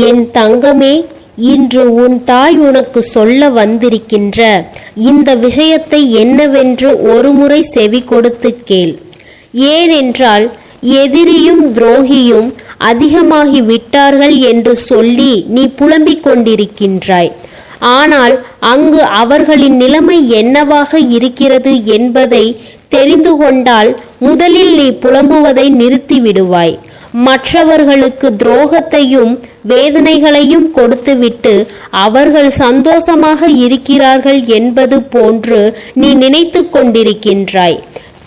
என் தங்கமே, இன்று உன் தாய் உனக்கு சொல்ல வந்திருக்கின்ற இந்த விஷயத்தை என்னவென்று ஒருமுறை செவி கொடுத்து கேள். ஏனென்றால் எதிரியும் துரோகியும் அதிகமாகி விட்டார்கள் என்று சொல்லி நீ புலம்பிக் கொண்டிருக்கின்றாய். ஆனால் அங்கு அவர்களின் நிலைமை என்னவாக இருக்கிறது என்பதை தெரிந்து கொண்டால் முதலில் நீ புலம்புவதை நிறுத்திவிடுவாய். மற்றவர்களுக்கு துரோகத்தையும் வேதனைகளையும் கொடுத்துவிட்டு அவர்கள் சந்தோஷமாக இருக்கிறார்கள் என்பது போன்று நீ நினைத்து கொண்டிருக்கின்றாய்.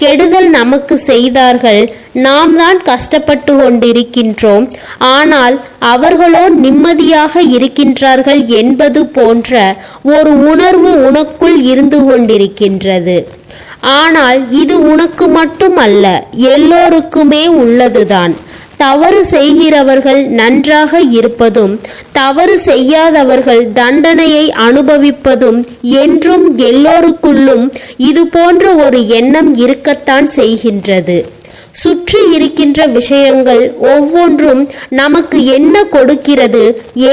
கெடுதல் நமக்கு செய்தார்கள், நாம் தான் கஷ்டப்பட்டு கொண்டிருக்கின்றோம், ஆனால் அவர்களோ நிம்மதியாக இருக்கின்றார்கள் என்பது போன்ற ஒரு உணர்வு உனக்குள் இருந்து கொண்டிருக்கின்றது. ஆனால் இது உனக்கு மட்டுமல்ல, எல்லோருக்குமே உள்ளதுதான். தவறு செய்கிறவர்கள் நன்றாக இருப்பதும் தவறு செய்யாதவர்கள் தண்டனையை அனுபவிப்பதும் என்றும் எல்லோருக்குள்ளும் இது போன்ற ஒரு எண்ணம் இருக்கத்தான் செய்கின்றது. சுற்றி இருக்கின்ற விஷயங்கள் ஒவ்வொன்றும் நமக்கு என்ன கொடுக்கிறது,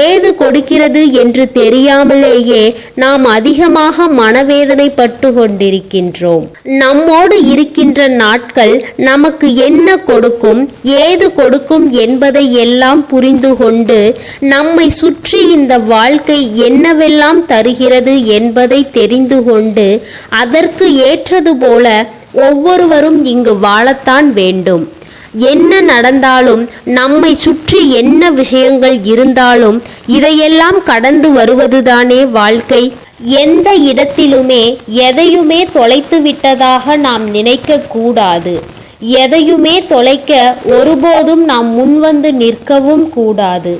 ஏது கொடுக்கிறது என்று தெரியாமலேயே நாம் அதிகமாக மனவேதனை பட்டு கொண்டிருக்கின்றோம். நம்மோடு இருக்கின்ற நாட்கள் நமக்கு என்ன கொடுக்கும், ஏது கொடுக்கும் என்பதை எல்லாம் புரிந்து கொண்டு நம்மை சுற்றி இந்த வாழ்க்கை என்னவெல்லாம் தருகிறது என்பதை தெரிந்து கொண்டு அதற்கு ஏற்றது போல ஒவ்வொருவரும் இங்கு வாழத்தான் வேண்டும். என்ன நடந்தாலும், நம்மை சுற்றி என்ன விஷயங்கள் இருந்தாலும் இதையெல்லாம் கடந்து வருவதுதானே வாழ்க்கை. எந்த இடத்திலுமே எதையுமே தொலைத்து விட்டதாக நாம் நினைக்க கூடாது. எதையுமே தொலைக்க ஒருபோதும் நாம் முன்வந்து நிற்கவும் கூடாது.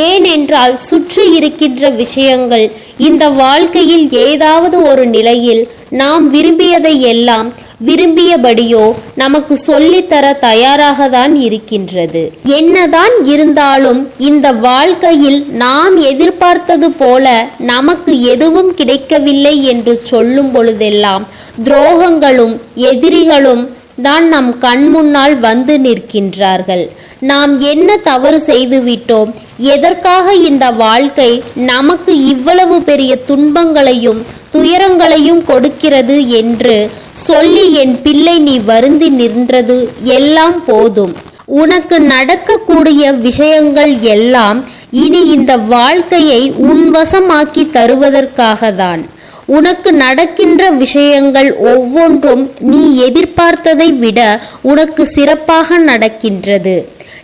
ஏனென்றால் சுற்றி இருக்கின்ற விஷயங்கள் இந்த வாழ்க்கையில் ஏதாவது ஒரு நிலையில் நாம் விரும்பியதை எல்லாம் விரும்பியபடியோ நமக்கு சொல்லித்தர தயாராக தான் இருக்கின்றது. என்னதான் இருந்தாலும் இந்த வாழ்க்கையில் நாம் எதிர்பார்த்தது போல நமக்கு எதுவும் கிடைக்கவில்லை என்று சொல்லும் பொழுதெல்லாம் துரோகங்களும் எதிரிகளும் தான் நம் கண் முன்னால் வந்து நிற்கின்றார்கள். நாம் என்ன தவறு செய்துவிட்டோம், எதற்காக இந்த வாழ்க்கை நமக்கு இவ்வளவு பெரிய துன்பங்களையும் துயரங்களையும் கொடுக்கிறது என்று சொல்லி என் பிள்ளை நீ வருந்தி நின்றது எல்லாம் போதும். உனக்கு நடக்கக்கூடிய விஷயங்கள் எல்லாம் இனி இந்த வாழ்க்கையை உன்வசமாக்கி தருவதற்காகத்தான். உனக்கு நடக்கின்ற விஷயங்கள் ஒவ்வொன்றும் நீ எதிர்பார்த்ததை விட உனக்கு சிறப்பாக நடக்கின்றது.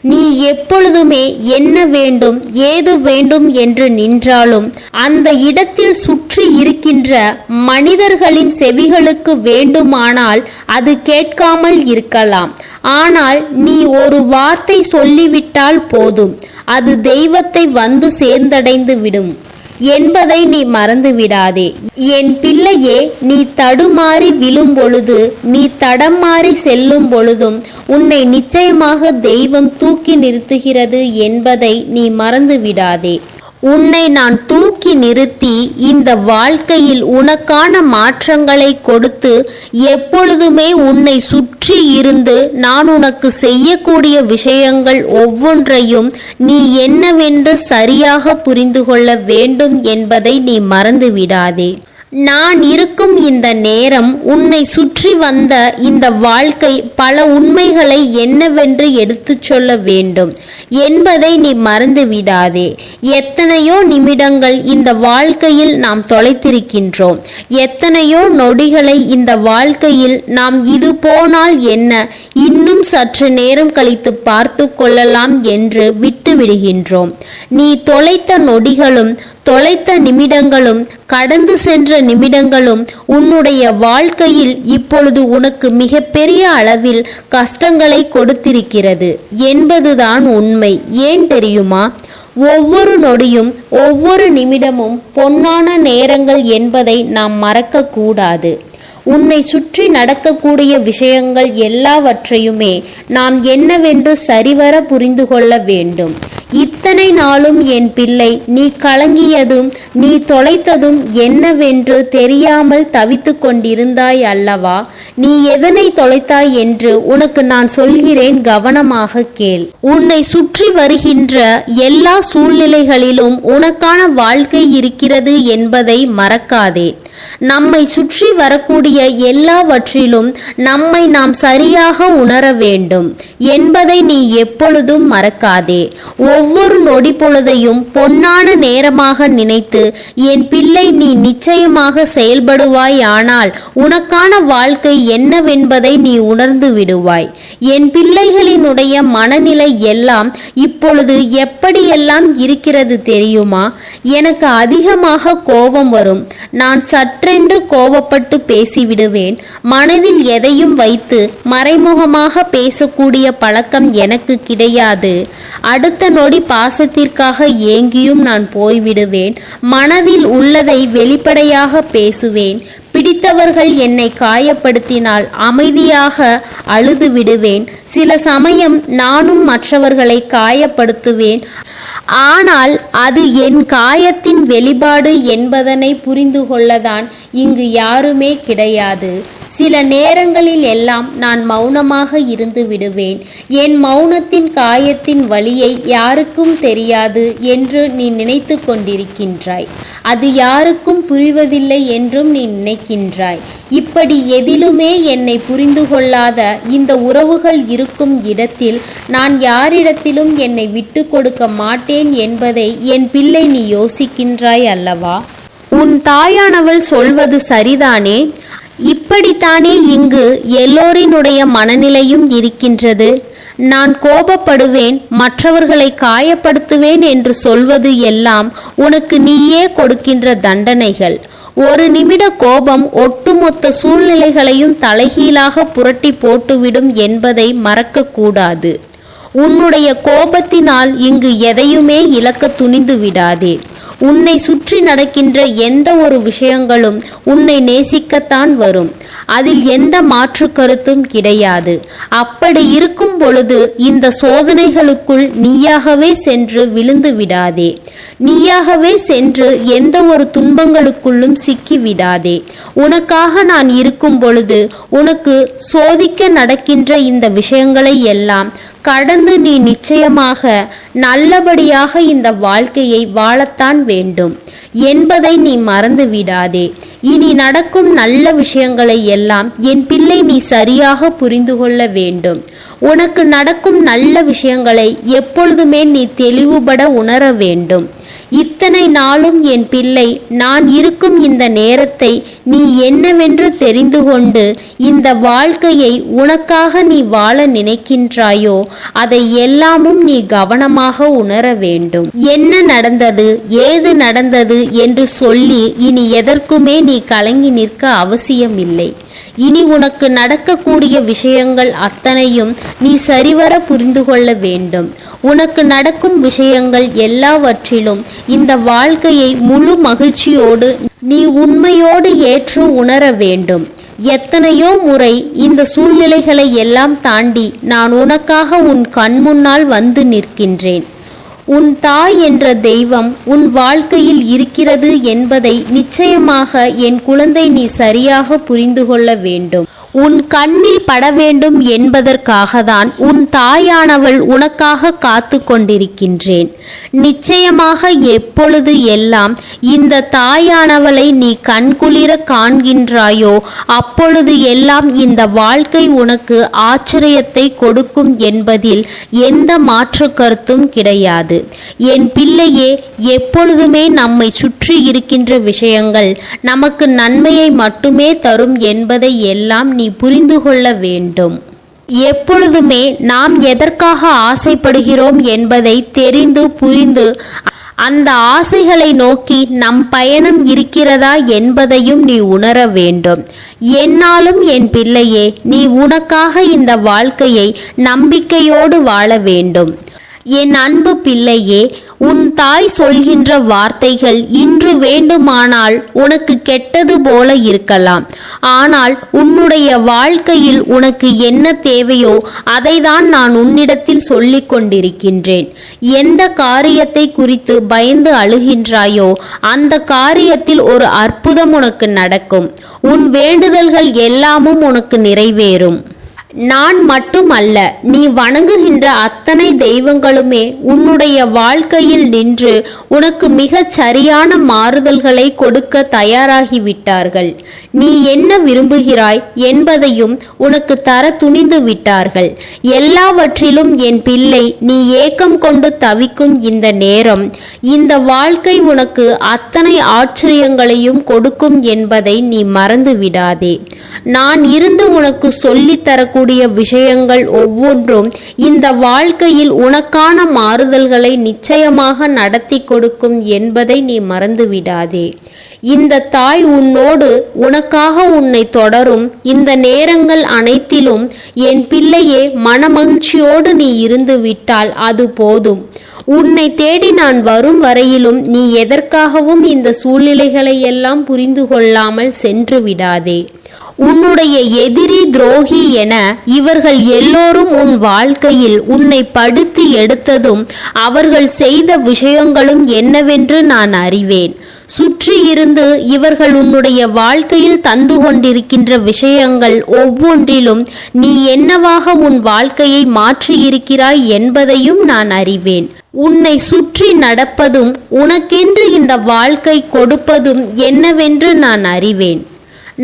நீ எப்பொழுதுமே என்ன வேண்டும் ஏது வேண்டும் என்று நின்றாலும் அந்த இடத்தில் சுற்றி இருக்கின்ற மனிதர்களின் செவிகளுக்கு வேண்டுமானால் அது கேட்காமல் இருக்கலாம். ஆனால் நீ ஒரு வார்த்தை சொல்லிவிட்டால் போதும், அது தெய்வத்தை வந்து சேர்ந்தடைந்து விடும் என்பதை நீ மறந்து விடாதே. என் பிள்ளையே, நீ தடுமாறி விழும் பொழுது, நீ தடம் மாறி செல்லும் பொழுதும் உன்னை நிச்சயமாக தெய்வம் தூக்கி நிறுத்துகிறது என்பதை நீ மறந்து விடாதே. உன்னை நான் தூக்கி நிறுத்தி இந்த வாழ்க்கையில் உனக்கான மாற்றங்களை கொடுத்து எப்பொழுதுமே உன்னை சுற்றி இருந்து நான் உனக்கு செய்யக்கூடிய விஷயங்கள் ஒவ்வொன்றையும் நீ என்னவென்று சரியாக புரிந்து கொள்ள வேண்டும் என்பதை நீ மறந்து விடாதே. நான் இருக்கும் இந்த நேரம், உன்னை சுற்றி வந்த இந்த வாழ்க்கை பல உண்மைகளை என்னவென்று எடுத்துச் சொல்ல வேண்டும் என்பதை நீ மறந்து விடாதே. எத்தனையோ நிமிடங்கள் இந்த வாழ்க்கையில் நாம் தொலைத்திருக்கின்றோம். எத்தனையோ நொடிகளை இந்த வாழ்க்கையில் நாம் இது போனால் என்ன, இன்னும் சற்று நேரம் கழித்து பார்த்து கொள்ளலாம் என்று விட்டு விடுகின்றோம். நீ தொலைத்த நொடிகளும் தொலைத்த நிமிடங்களும் கடந்து சென்ற நிமிடங்களும் உன்னுடைய வாழ்க்கையில் இப்பொழுது உனக்கு மிகப்பெரிய அளவில் கஷ்டங்களை கொடுத்திருக்கிறது என்பதுதான் உண்மை. ஏன் தெரியுமா? ஒவ்வொரு நொடியும் ஒவ்வொரு நிமிடமும் பொன்னான நேரங்கள் என்பதை நாம் மறக்க கூடாது. உன்னை சுற்றி நடக்கக்கூடிய விஷயங்கள் எல்லாவற்றையுமே நாம் என்னவென்று சரிவர புரிந்து கொள்ள வேண்டும். இத்தனை நாளும் என் பிள்ளை நீ கலங்கியதும் நீ தொலைத்ததும் என்னவென்று தெரியாமல் தவித்து கொண்டிருந்தாய் அல்லவா? நீ எதனை தொலைத்தாய் என்று உனக்கு நான் சொல்கிறேன், கவனமாக கேள். உன்னை சுற்றி வருகின்ற எல்லா சூழ்நிலைகளிலும் உனக்கான வாழ்க்கை இருக்கிறது என்பதை மறக்காதே. நம்மை சுற்றி வரக்கூடிய எல்லாவற்றிலும் நம்மை நாம் சரியாக உணர வேண்டும் என்பதை நீ எப்பொழுதும் மறக்காதே. ஒவ்வொரு நொடி பொழுதையும் பொன்னான நேரமாக நினைத்து என் பிள்ளை நீ நிச்சயமாக செயல்படுவாய். ஆனால் உனக்கான வாழ்க்கை என்னவென்பதை நீ உணர்ந்து விடுவாய். என் பிள்ளைகளினுடைய மனநிலை எல்லாம் இப்பொழுது எப்படியெல்லாம் இருக்கிறது தெரியுமா? எனக்கு அதிகமாக கோபம் வரும். நான் சற்றென்று கோபப்பட்டு பேசிவிடுவேன். மனதில் எதையும் வைத்து மறைமுகமாக பேசக்கூடிய பழக்கம் எனக்கு கிடையாது. அடுத்த நொடி பாசத்திற்காக ஏங்கியும் நான் போய்விடுவேன். மனதில் உள்ளதை வெளிப்படையாக பேசுவேன். பிடித்தவர்கள் என்னை காயப்படுத்தினால் அமைதியாக அழுது விடுவேன். சில சமயம் நானும் மற்றவர்களை காயப்படுத்துவேன். ஆனால் அது என் காயத்தின் வெளிப்பாடு என்பதனை புரிந்து கொள்ளதான் இங்கு யாருமே கிடையாது. சில நேரங்களில் எல்லாம் நான் மௌனமாக இருந்து விடுவேன். என் மௌனத்தின் காயத்தின் வலியை யாருக்கும் தெரியாது என்று நீ நினைத்து கொண்டிருக்கின்றாய். அது யாருக்கும் புரிவதில்லை என்றும் நீ நினைக்கின்றாய். இப்படி எதிலுமே என்னை புரிந்து கொள்ளாத இந்த உறவுகள் இருக்கும் இடத்தில் நான் யாரிடத்திலும் என்னை விட்டு கொடுக்க மாட்டேன் என்பதை என் பிள்ளை நீ யோசிக்கின்றாய் அல்லவா? உன் தாயானவள் சொல்வது சரிதானே? இப்படித்தானே இங்கு எல்லோரினுடைய மனநிலையும் இருக்கின்றது. நான் கோபப்படுவேன், மற்றவர்களை காயப்படுத்துவேன் என்று சொல்வது எல்லாம் உனக்கு நீயே கொடுக்கின்ற தண்டனைகள். ஒரு நிமிட கோபம் ஒட்டுமொத்த சூழ்நிலைகளையும் தலைகீழாக புரட்டி போட்டுவிடும் என்பதை மறக்கக்கூடாது. உன்னுடைய கோபத்தினால் இங்கு எதையுமே இழக்க துணிந்து விடாதே. உன்னை சுற்றி நடக்கின்ற எந்த ஒரு விஷயங்களும் உன்னை நேசிக்கத்தான் வரும். அதில் எந்த மாற்று கருத்தும் கிடையாது. அப்படி இருக்கும் பொழுது இந்த சோதனைகளுக்குள் நீயாகவே சென்று விழுந்து விடாதே. நீயாகவே சென்று எந்த ஒரு துன்பங்களுக்குள்ளும் சிக்கி விடாதே. உனக்காக நான் இருக்கும் பொழுது உனக்கு சோதிக்க நடக்கின்ற இந்த விஷயங்களை எல்லாம் கடந்து நீ நிச்சயமாக நல்லபடியாக இந்த வாழ்க்கையை வாழத்தான் வேண்டும் என்பதை நீ மறந்து விடாதே. இனி நடக்கும் நல்ல விஷயங்களை எல்லாம் என் பிள்ளை நீ சரியாக புரிந்து கொள்ள வேண்டும். உனக்கு நடக்கும் நல்ல விஷயங்களை எப்பொழுதுமே நீ தெளிவுபட உணர வேண்டும். இத்தனை நாளும் என் பிள்ளை நான் இருக்கும் இந்த நேரத்தை நீ என்னவென்று தெரிந்து கொண்டு இந்த வாழ்க்கையை உனக்காக நீ வாழ நினைக்கின்றாயோ அதை எல்லாமும் நீ கவனமாக உணர வேண்டும். என்ன நடந்தது, ஏது நடந்தது என்று சொல்லி இனி எதற்குமே நீ கலங்கி நிற்க அவசியமில்லை. இனி உனக்கு நடக்கக்கூடிய விஷயங்கள் அத்தனையும் நீ சரிவர புரிந்து கொள்ள வேண்டும். உனக்கு நடக்கும் விஷயங்கள் எல்லாவற்றிலும் இந்த வாழ்க்கையை முழு மகிழ்ச்சியோடு நீ உண்மையோடு ஏற்று உணர வேண்டும். எத்தனையோ முறை இந்த சூழ்நிலைகளை எல்லாம் தாண்டி நான் உனக்காக உன் கண் முன்னால் வந்து நிற்கின்றேன். உன் தாய் என்ற தெய்வம் உன் வாழ்க்கையில் இருக்கிறது என்பதை நிச்சயமாக என் குழந்தை நீ சரியாக புரிந்து கொள்ள வேண்டும். உன் கண்ணில் பட வேண்டும் என்பதற்காக தான் உன் தாயானவள் உனக்காக காத்து கொண்டிருக்கின்றேன். நிச்சயமாக எப்பொழுது எல்லாம் இந்த தாயானவளை நீ கண்குளிர காண்கின்றாயோ அப்பொழுது எல்லாம் இந்த வாழ்க்கை உனக்கு ஆச்சரியத்தை கொடுக்கும் என்பதில் எந்த மாற்று கருத்தும் கிடையாது. என் பிள்ளையே, எப்பொழுதுமே நம்மை சுற்றி இருக்கின்ற விஷயங்கள் நமக்கு நன்மையை மட்டுமே தரும் என்பதை எல்லாம் நீ புரிந்து கொள்ள வேண்டும். எப்பொழுதுமே நாம் எதற்காக ஆசைப்படுகிறோம் என்பதை தெரிந்து புரிந்து அந்த ஆசைகளை நோக்கி நம் பயணம் இருக்கிறதா என்பதையும் நீ உணர வேண்டும். என்னாலும் என் பிள்ளையே, நீ உனக்காக இந்த வாழ்க்கையை நம்பிக்கையோடு வாழ வேண்டும். என் அன்பு பிள்ளையே, உன் தாய் சொல்கின்ற வார்த்தைகள் இன்று வேண்டுமானால் உனக்கு கெட்டது போல இருக்கலாம். ஆனால் உன்னுடைய வாழ்க்கையில் உனக்கு என்ன தேவையோ அதைதான் நான் உன்னிடத்தில் சொல்லிக் கொண்டிருக்கின்றேன். எந்த காரியத்தை குறித்து பயந்து அழுகின்றாயோ அந்த காரியத்தில் ஒரு அற்புதம் உனக்கு நடக்கும். உன் வேண்டுதல்கள் எல்லாமும் உனக்கு நிறைவேறும். நான் மட்டுமல்ல, நீ வணங்குகின்ற அத்தனை தெய்வங்களுமே உன்னுடைய வாழ்க்கையில் நின்று உனக்கு மிகச் சரியான மாறுதல்களை கொடுக்க தயாராகிவிட்டார்கள். நீ என்ன விரும்புகிறாய் என்பதையும் உனக்கு தர துணிந்து விட்டார்கள். எல்லாவற்றிலும் என் பிள்ளை, நீ ஏக்கம் கொண்டு தவிக்கும் இந்த நேரம், இந்த வாழ்க்கை உனக்கு அத்தனை ஆச்சரியங்களையும் கொடுக்கும் என்பதை நீ மறந்து விடாதே. நான் இருந்து உனக்கு சொல்லித் தரக்கூடிய விஷயங்கள் ஒவ்வொன்றும் இந்த வாழ்க்கையில் உனக்கான மாறுதல்களை நிச்சயமாக நடத்தி கொடுக்கும் என்பதை நீ மறந்து விடாதே. இந்த தாய் உன்னோடு உனக்காக உன்னை தொடரும் இந்த நேரங்கள் அனைத்திலும் என் பிள்ளையே, மனமகிழ்ச்சியோடு நீ இருந்து விட்டால் அது போதும். உன்னை தேடி நான் வரும் வரையிலும் நீ எதற்காகவும் இந்த சூழ்நிலைகளை எல்லாம் புரிந்து கொள்ளாமல் சென்று விடாதே. உன்னுடைய எதிரி, துரோகி என இவர்கள் எல்லோரும் உன் வாழ்க்கையில் உன்னை படுத்தி எடுத்ததும் அவர்கள் செய்த விஷயங்களும் என்னவென்று நான் அறிவேன். சுற்றி இருந்து இவர்கள் உன்னுடைய வாழ்க்கையில் தந்து கொண்டிருக்கின்ற விஷயங்கள் ஒவ்வொன்றிலும் நீ என்னவாக உன் வாழ்க்கையை மாற்றியிருக்கிறாய் என்பதையும் நான் அறிவேன். உன்னை சுற்றி நடப்பதும் உனக்கென்று இந்த வாழ்க்கை கொடுப்பதும் என்னவென்று நான் அறிவேன்.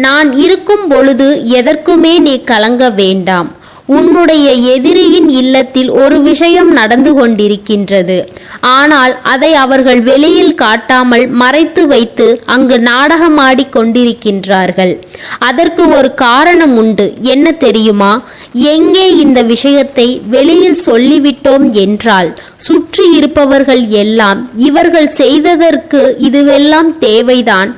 நான் இருக்கும் பொழுது எதற்குமே நீ கலங்க வேண்டாம். உன்னுடைய எதிரியின் இல்லத்தில் ஒரு விஷயம் நடந்து கொண்டிருக்கின்றது. ஆனால் அதை அவர்கள் வெளியில் காட்டாமல் மறைத்து வைத்து அங்கு நாடகமாடி கொண்டிருக்கின்றார்கள். அதற்கு ஒரு காரணம் உண்டு. என்ன தெரியுமா? எங்கே இந்த விஷயத்தை வெளியில் சொல்லிவிட்டோம் என்றால் சுற்றி இருப்பவர்கள் எல்லாம் இவர்கள் செய்ததற்கு இதுவெல்லாம் தேவைதான்,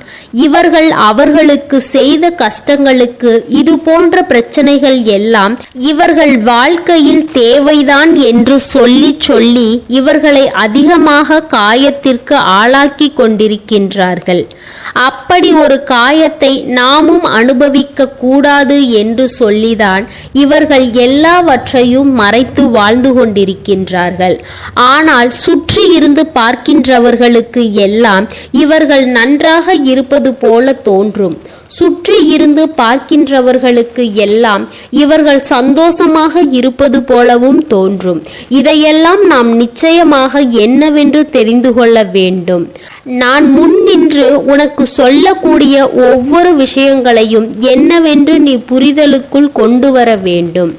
இவர்கள் அவர்களுக்கு செய்த கஷ்டங்களுக்கு இது போன்ற பிரச்சனைகள் எல்லாம் இவர்கள் வாழ்க்கையில் தேவைதான் என்று சொல்லி சொல்லி இவர்களை அதிகமாக காயத்திற்கு ஆளாக்கி கொண்டிருக்கின்றார்கள். அப்படி ஒரு காயத்தை நாமும் அனுபவிக்க கூடாது என்று சொல்லிதான் இவர்கள் எல்லாவற்றையும் மறைத்து வாழ்ந்து கொண்டிருக்கின்றார்கள். ஆனால் சுற்றி இருந்து பார்க்கின்றவர்களுக்கு எல்லாம் இவர்கள் நன்றாக இருப்பது போல தோன்றும். சுற்றி இருந்து பார்க்கின்றவர்களுக்கு எல்லாம் இவர்கள் சந்தோஷமாக இருப்பது போலவும் தோன்றும். இதையெல்லாம் நாம் நிச்சயமாக என்னவென்று தெரிந்து கொள்ள வேண்டும். நான் முன் நின்று உனக்கு சொல்லக்கூடிய ஒவ்வொரு விஷயங்களையும் என்னவென்று நீ புரிதலுக்குள் கொண்டு வர வேண்டும்.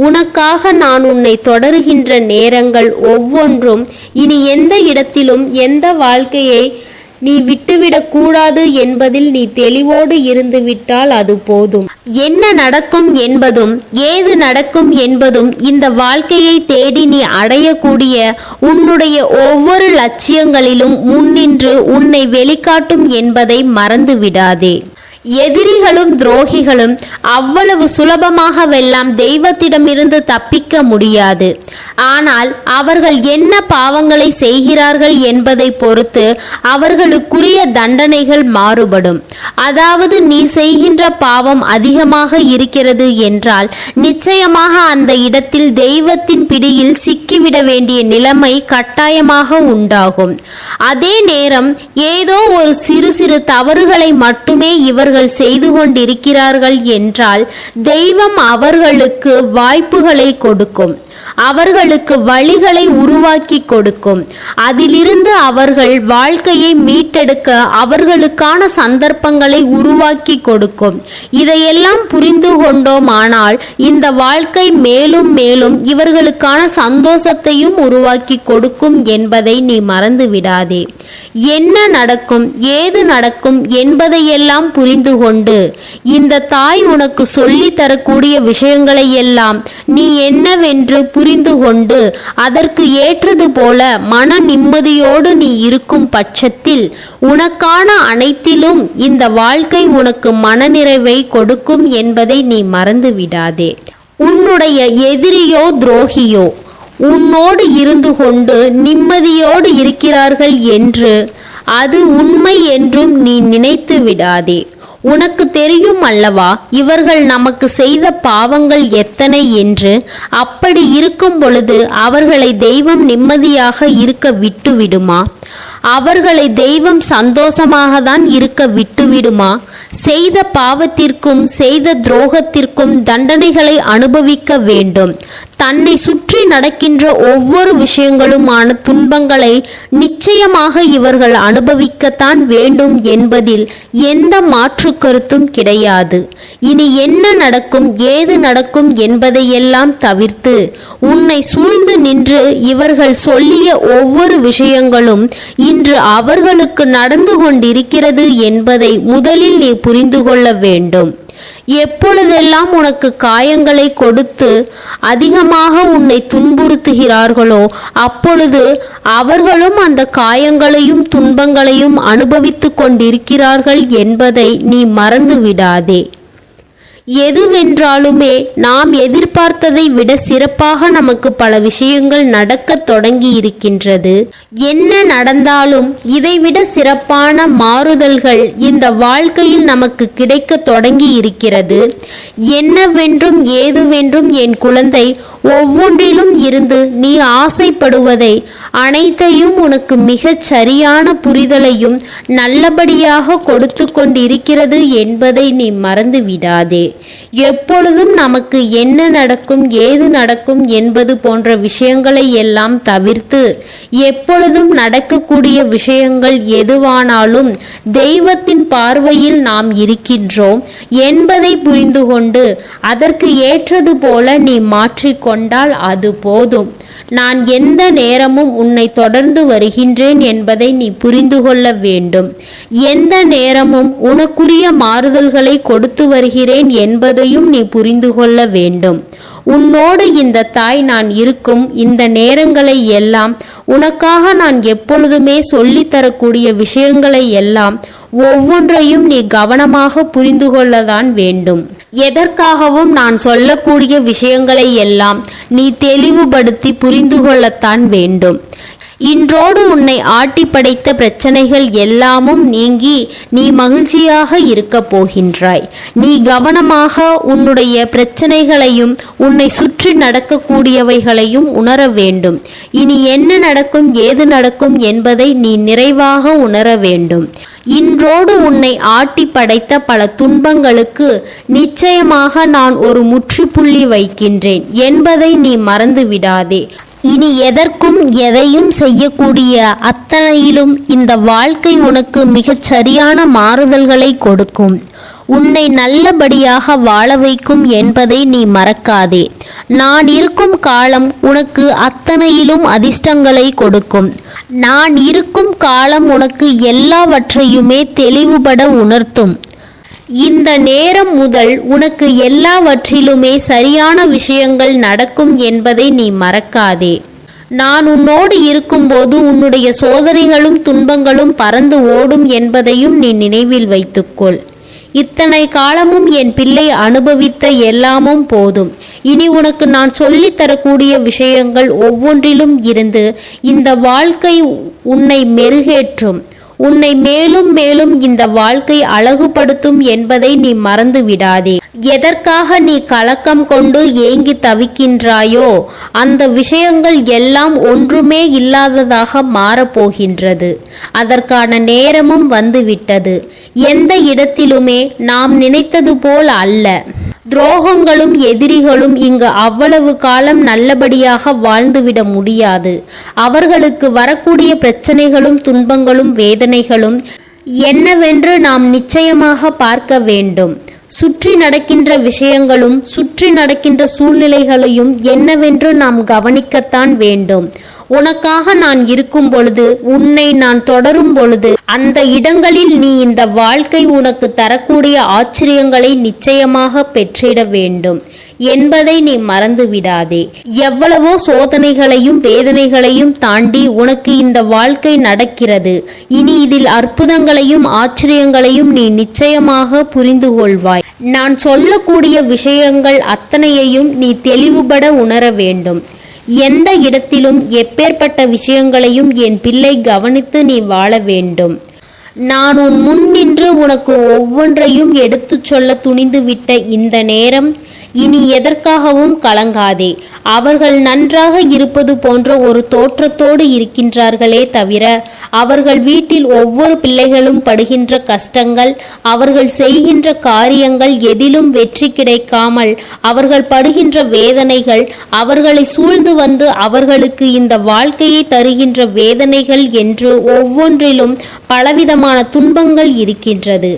உனக்காக நான் உன்னை தொடருகின்ற நேரங்கள் ஒவ்வொன்றும் இனி எந்த இடத்திலும் எந்த வாழ்க்கையை நீ விட்டுவிடக் கூடாது என்பதில் நீ தெளிவோடு இருந்து விட்டால் அது போதும். என்ன நடக்கும் என்பதும் ஏது நடக்கும் என்பதும் இந்த வாழ்க்கையை தேடி நீ அடையக்கூடிய உன்னுடைய ஒவ்வொரு லட்சியங்களிலும் முன்னின்று உன்னை வெளிக்காட்டும் என்பதை மறந்து விடாதே. எதிரிகளும் துரோகிகளும் அவ்வளவு சுலபமாகவெல்லாம் தெய்வத்திடமிருந்து தப்பிக்க முடியாது. ஆனால் அவர்கள் என்ன பாவங்களை செய்கிறார்கள் என்பதை பொறுத்து அவர்களுக்குரிய தண்டனைகள் மாறுபடும். அதாவது நீ செய்கின்ற பாவம் அதிகமாக இருக்கிறது என்றால் நிச்சயமாக அந்த இடத்தில் தெய்வத்தின் பிடியில் சிக்கிவிட வேண்டிய நிலைமை கட்டாயமாக உண்டாகும். அதே நேரம் ஏதோ ஒரு சிறு சிறு தவறுகளை மட்டுமே இவர்கள் செய்து கொண்டிருக்கிறார்கள் என்றால் தெய்வம் அவர்களுக்கு வாய்ப்புகளை கொடுக்கும், அவர்களுக்கு வழிகளை உருவாக்கி கொடுக்கும். அதிலிருந்து அவர்கள் வாழ்க்கையை மீட்டெடுக்க அவர்களுக்கான சந்தர்ப்பங்களை உருவாக்கி கொடுக்கும். இதையெல்லாம் புரிந்து கொண்டோமானால் இந்த வாழ்க்கை மேலும் மேலும் இவர்களுக்கான சந்தோஷத்தையும் உருவாக்கி கொடுக்கும் என்பதை நீ மறந்து விடாதே. என்ன நடக்கும் ஏது நடக்கும் என்பதையெல்லாம் புரிந்து கொண்டு இந்த தாய் உனக்கு சொல்லி தரக்கூடிய விஷயங்களை எல்லாம் நீ என்னவென்று புரிந்து கொண்டு அதற்கு ஏற்றது போல மன நிம்மதியோடு நீ இருக்கும் பட்சத்தில் உனக்கான அனைத்திலும் இந்த வாழ்க்கை உனக்கு மனநிறைவை கொடுக்கும் என்பதை நீ மறந்து விடாதே. உன்னுடைய எதிரியோ துரோகியோ உன்னோடு இருந்து கொண்டு நிம்மதியோடு இருக்கிறார்கள் என்று அது உண்மை என்றும் நீ நினைத்து விடாதே. உனக்கு தெரியும் அல்லவா இவர்கள் நமக்கு செய்த பாவங்கள் எத்தனை என்று. அப்படி இருக்கும் பொழுது அவர்களை தெய்வம் நிம்மதியாக இருக்க விட்டு விடுமா? அவர்களை தெய்வம் சந்தோஷமாக தான் இருக்க விட்டுவிடுமா? செய்த பாவத்திற்கும் செய்த துரோகத்திற்கும் தண்டனைகளை அனுபவிக்க வேண்டும். தன்னை சுற்றி நடக்கின்ற ஒவ்வொரு விஷயங்களுமான துன்பங்களை நிச்சயமாக இவர்கள் அனுபவிக்கத்தான் வேண்டும் என்பதில் எந்த மாற்று கருத்தும் கிடையாது. இனி என்ன நடக்கும் ஏது நடக்கும் என்பதையெல்லாம் தவிர்த்து உன்னை சூழ்ந்து நின்று இவர்கள் சொல்லிய ஒவ்வொரு விஷயங்களும் இன்று அவர்களுக்கு நடந்து கொண்டிருக்கிறது என்பதை முதலில் நீ புரிந்து கொள்ள வேண்டும். எப்பொழுதெல்லாம் உனக்கு காயங்களை கொடுத்து அதிகமாக உன்னை துன்புறுத்துகிறார்களோ அப்பொழுது அவர்களும் அந்த காயங்களையும் துன்பங்களையும் அனுபவித்து கொண்டிருக்கிறார்கள் என்பதை நீ மறந்து விடாதே. எதுவென்றாலுமே நாம் எதிர்பார்த்ததை விட சிறப்பாக நமக்கு பல விஷயங்கள் நடக்க தொடங்கி இருக்கின்றது. என்ன நடந்தாலும் இதைவிட சிறப்பான மாறுதல்கள் இந்த வாழ்க்கையில் நமக்கு கிடைக்க தொடங்கி இருக்கிறது. என்னவென்றும் ஏதுவென்றும் என் குழந்தை ஒவ்வொன்றிலும் இருந்து நீ ஆசைப்படுவதை அனைத்தையும் உனக்கு மிகச் சரியான புரிதலையும் நல்லபடியாக கொடுத்து கொண்டிருக்கிறது என்பதை நீ மறந்து விடாதே. எப்பொழுதும் நமக்கு என்ன நடக்கும் ஏது நடக்கும் என்பது போன்ற விஷயங்களை எல்லாம் தவிர்த்து எப்பொழுதும் நடக்கக்கூடிய விஷயங்கள் எதுவானாலும் தெய்வத்தின் பார்வையில் நாம் இருக்கின்றோம் என்பதை புரிந்து கொண்டு அதற்கு ஏற்றது போல நீ மாற்றிக்கொண்டால் அது போதும். நான் எந்த நேரமும் உன்னை தொடர்ந்து வருகின்றேன் என்பதை நீ புரிந்து கொள்ள வேண்டும். எந்த நேரமும் உனக்குரிய மாறுதல்களை கொடுத்து வருகிறேன் என்பதையும் நீ புரிந்து கொள்ள வேண்டும். உன்னோடு இந்த தாய் நான் இருக்கும் இந்த நேரங்களை எல்லாம் உனக்காக நான் எப்பொழுதுமே சொல்லித்தரக்கூடிய விஷயங்களை எல்லாம் ஒவ்வொன்றையும் நீ கவனமாக புரிந்து கொள்ளதான் வேண்டும். எதற்காகவும் நான் சொல்லக்கூடிய விஷயங்களை எல்லாம் நீ தெளிவுபடுத்தி புரிந்து கொள்ளத்தான் வேண்டும். இன்றோடு உன்னை ஆட்டி படைத்த பிரச்சனைகள் எல்லாமும் நீங்கி நீ மகிழ்ச்சியாக இருக்க போகின்றாய். நீ கவனமாக உன்னுடைய பிரச்சனைகளையும் உன்னை சுற்றி நடக்கக்கூடியவைகளையும் உணர வேண்டும். இனி என்ன நடக்கும் ஏது நடக்கும் என்பதை நீ நிறைவாக உணர வேண்டும். இன்றோடு உன்னை ஆட்டி படைத்த பல துன்பங்களுக்கு நிச்சயமாக நான் ஒரு முற்றுப்புள்ளி வைக்கின்றேன் என்பதை நீ மறந்து விடாதே. இனி எதற்கும் எதையும் செய்யக்கூடிய அத்தனையிலும் இந்த வாழ்க்கை உனக்கு மிகச் சரியான மாறுதல்களை கொடுக்கும். உன்னை நல்லபடியாக வாழ வைக்கும் என்பதை நீ மறக்காதே. நான் இருக்கும் காலம் உனக்கு அத்தனையிலும் அதிர்ஷ்டங்களை கொடுக்கும். நான் இருக்கும் காலம் உனக்கு எல்லாவற்றையுமே தெளிவுபட உணர்த்தும். இந்த நேரம் முதல் உனக்கு எல்லாவற்றிலுமே சரியான விஷயங்கள் நடக்கும் என்பதை நீ மறக்காதே. நான் உன்னோடு இருக்கும்போது உன்னுடைய சோதனைகளும் துன்பங்களும் பறந்து ஓடும் என்பதையும் நீ நினைவில் வைத்துக்கொள். இத்தனை காலமும் என் பிள்ளை அனுபவித்த எல்லாமும் போதும். இனி உனக்கு நான் சொல்லித்தரக்கூடிய விஷயங்கள் ஒவ்வொன்றிலும் இருந்து இந்த வாழ்க்கை உன்னை மெருகேற்றும். உன்னை மேலும் மேலும் இந்த வாழ்க்கை அழகுபடுத்தும் என்பதை நீ மறந்து விடாதே. எதற்காக நீ கலக்கம் கொண்டு ஏங்கி தவிக்கின்றாயோ அந்த விஷயங்கள் எல்லாம் ஒன்றுமே இல்லாததாக மாறப்போகின்றது. அதற்கான நேரமும் வந்துவிட்டது. எந்த இடத்திலுமே நாம் நினைத்தது போல் அல்ல. துரோகங்களும் எதிரிகளும் இங்கு அவ்வளவு காலம் நல்லபடியாக வாழ்ந்துவிட முடியாது. அவர்களுக்கு வரக்கூடிய பிரச்சனைகளும் துன்பங்களும் வேதனைகளும் என்னவென்று நாம் நிச்சயமாக பார்க்க வேண்டும். சுற்றி நடக்கின்ற விஷயங்களும் சுற்றி நடக்கின்ற சூழ்நிலைகளையும் என்னவென்று நாம் கவனிக்கத்தான் வேண்டும். உனக்காக நான் இருக்கும் பொழுது, உன்னை நான் தொடரும் பொழுது, அந்த இடங்களில் நீ இந்த வாழ்க்கை உனக்கு தரக்கூடிய ஆச்சரியங்களை நிச்சயமாக பெற்றிட வேண்டும் என்பதை நீ மறந்து விடாதே. எவ்வளவோ சோதனைகளையும் வேதனைகளையும் தாண்டி உனக்கு இந்த வாழ்க்கை நடக்கிறது. இனி இதில் அற்புதங்களையும் ஆச்சரியங்களையும் நீ நிச்சயமாக புரிந்து கொள்வாய். நான் சொல்லக்கூடிய விஷயங்கள் அத்தனையையும் நீ தெளிவுபட உணர வேண்டும். எந்த இடத்திலும் எப்பேற்பட்ட விஷயங்களையும் என் பிள்ளை கவனித்து நீ வாழ வேண்டும். நான் உன் முன் நின்று உனக்கு ஒவ்வொன்றையும் எடுத்துச் சொல்ல துணிந்துவிட்ட இந்த நேரம் இனி எதற்காகவும் கலங்காதே. அவர்கள் நன்றாக இருப்பது போன்ற ஒரு தோற்றத்தோடு இருக்கின்றார்களே தவிர அவர்கள் வீட்டில் ஒவ்வொரு பிள்ளைகளும் படுகின்ற கஷ்டங்கள், அவர்கள் செய்கின்ற காரியங்கள் எதிலும் வெற்றி கிடைக்காமல் அவர்கள் படுகின்ற வேதனைகள், அவர்களை சூழ்ந்து வந்து அவர்களுக்கு இந்த வாழ்க்கையை தருகின்ற வேதனைகள் என்று ஒவ்வொன்றிலும் பலவிதமான துன்பங்கள் இருக்கின்றது.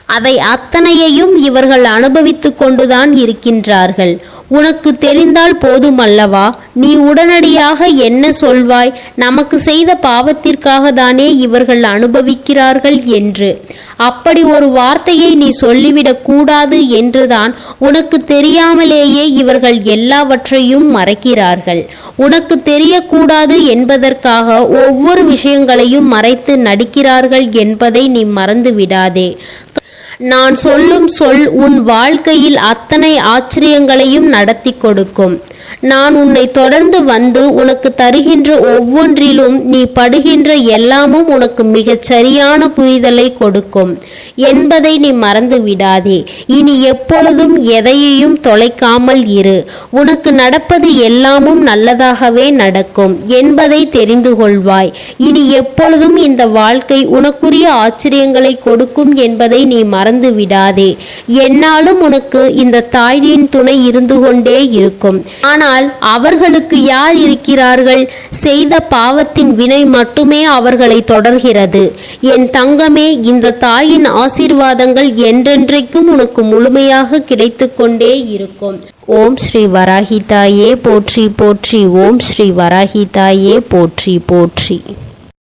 அதை அத்தனையையும் இவர்கள் அனுபவித்து கொண்டுதான் இருக்கின்றார்கள். உனக்கு தெரிந்தால் போதுமல்லவா? நீ உடனடியாக என்ன சொல்வாய்? நமக்கு செய்த பாவத்திற்காக தானே இவர்கள் அனுபவிக்கிறார்கள் என்று. அப்படி ஒரு வார்த்தையை நீ சொல்லிவிடக் கூடாது என்றுதான் உனக்கு தெரியாமலேயே இவர்கள் எல்லாவற்றையும் மறைக்கிறார்கள். உனக்கு தெரியக்கூடாது என்பதற்காக ஒவ்வொரு விஷயங்களையும் மறைத்து நடிக்கிறார்கள் என்பதை நீ மறந்து விடாதே. நான் சொல்லும் சொல் உன் வாழ்க்கையில் அத்தனை ஆச்சரியங்களையும் நடத்தி கொடுக்கும். நான் உன்னை தொடர்ந்து வந்து உனக்கு தருகின்ற ஒவ்வொன்றிலும் நீ படுகின்ற எல்லாமும் உனக்கு மிகச் சரியான புரிதலை கொடுக்கும் என்பதை நீ மறந்து விடாதே. இனி எப்பொழுதும் எதையையும் தொலைக்காமல் இரு. உனக்கு நடப்பது எல்லாமும் நல்லதாகவே நடக்கும் என்பதை தெரிந்து கொள்வாய். இனி எப்பொழுதும் இந்த வாழ்க்கை உனக்குரிய ஆச்சரியங்களை கொடுக்கும் என்பதை நீ மறந்து விடாதே. என்னாலும் உனக்கு இந்த தாயின் துணை இருந்து கொண்டே இருக்கும். ஆனால் அவர்களுக்கு யார் இருக்கிறார்கள்? செய்த பாவத்தின் வினை மட்டுமே அவர்களை தொடர்கிறது. என் தங்கமே, இந்த தாயின் ஆசீர்வாதங்கள் என்றென்றைக்கும் உனக்கு முழுமையாக கிடைத்து கொண்டே இருக்கும். ஓம் ஸ்ரீ வராகி தாயே போற்றி போற்றி. ஓம் ஸ்ரீ வராகி தாயே போற்றி போற்றி.